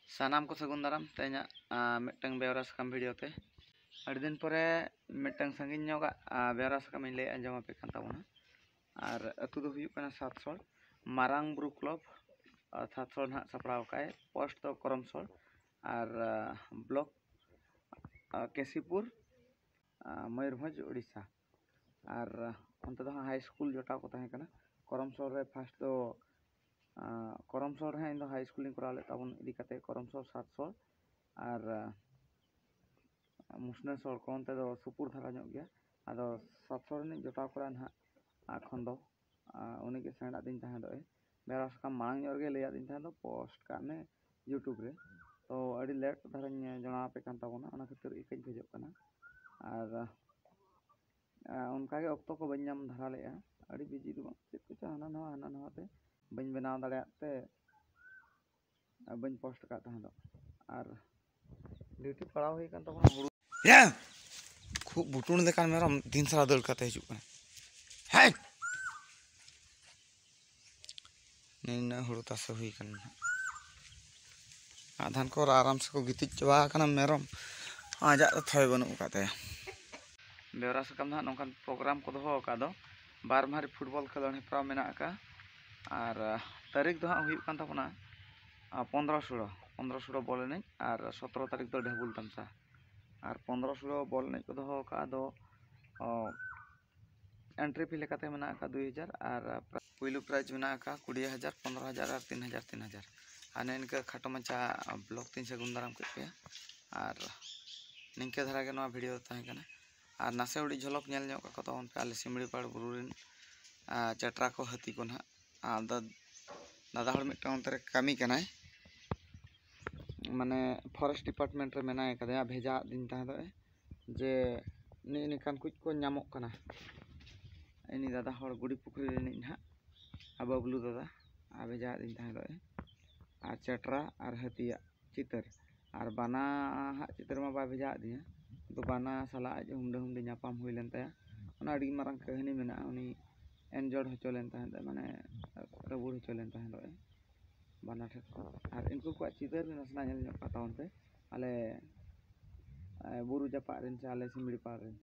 सानाम को सगुन दाराम तेना मिटंग बेवरा साकाम वीडियो ते अड़ी दिन परे मिटंग संगिन नोगा बेवरा साकाम इन ले अंजम आपे कान ताबोना और अतु दो हुयुग कना सातसोल मारांग ब्रू क्लब सातसोल ना सपड़ाव काए पोस्ट तो करमसोल और ब्लॉक केसीपुर मयूरभंज उड़ीसा और अंत दो हाई स्कूल जोटा को तहे कना करमसोल रे फर्स्ट तो करमसोल रे इन हाई स्कूल करा ले ताबन इदी कते करमसोल सातसोल और मुसनेसोल को अंत दो सुपुर धारा ᱧᱚᱜ गया आदो सातसोल ने जोटा करा ना एखन दो उनी के सेंडा दिन तहे दो बेरा सका मांग ᱧᱚᱜ गे लेया दिन तहे दो पोस्ट का ने यूट्यूब रे तो अड़ी लेट धारा जणा पे कान ताबना ओना खातिर इकኝ खोजो कना और उनका के ऑक्टो को बन्याम धारा लेया अड़ी बिजी दो चेक को हाना नवा ते बन बनाव दाड़ेते बन पोस्ट का तहे दो और ड्यूटी पड़ाव हुई कान तबना हुड़ू या खूब बुटुन लेकान मेरम दिन सारा दल काते हिजुक कना हे निना हुड़ू तासे हुई कन आधान को आराम से को गिति चवा कना मेरम आजा थय बनु काते बेवरा सकाम ना नोकान प्रोग्राम को दोहो का दो बारमारी फुटबॉल खेलोन हेप्राव मेना का और तारीख दो हाँ हुयुग कान ताबना 15-16 बॉल एनज और 17 तारीख दो ढेबुल तमसा और 15-16 बॉल एनज को दोहो का दो एंट्री फी लेकाते मेना का 2000 और पुइलु प्राइज मेना का 20,000 15,000 और 3,000 और इनका खाटो मचा ब्लॉग तीन से गुंदाराम के पे और निंके धारा के नवा वीडियो तहे कना और नासे उड़ी झलक नेल ᱧᱚᱜ का तो पे आले सिमड़ीपाड़ बुरुरिन चटरा को हाथी को ना दादा हर मिटन अंतरे कामी कनाय माने फॉरेस्ट डिपार्टमेंट रे मेनाय कदया भेजा दिन तहे दो जे नि निकान कुछ को नामक कना इनी दादा हर गुड़ी पुखरी रे नि ना बबलू दादा आ भेजा दिन तहे दो और चटरा और हाथिया चितर और बाना हा चितर मा बा भेजा दिया तो बाना साला हुंडे नापाम हुई लेन तया ओना अड़ी मारंग कहानी मेना उनी एनजॉर्ड होचो लेन तहे माने रबुड़ होचो लेन तहे दो बाना ठे और इनको को चितर नसना नेल ᱧᱚᱜ का तावन पे आले बुरु जापा रेन से आले सिमड़ी पार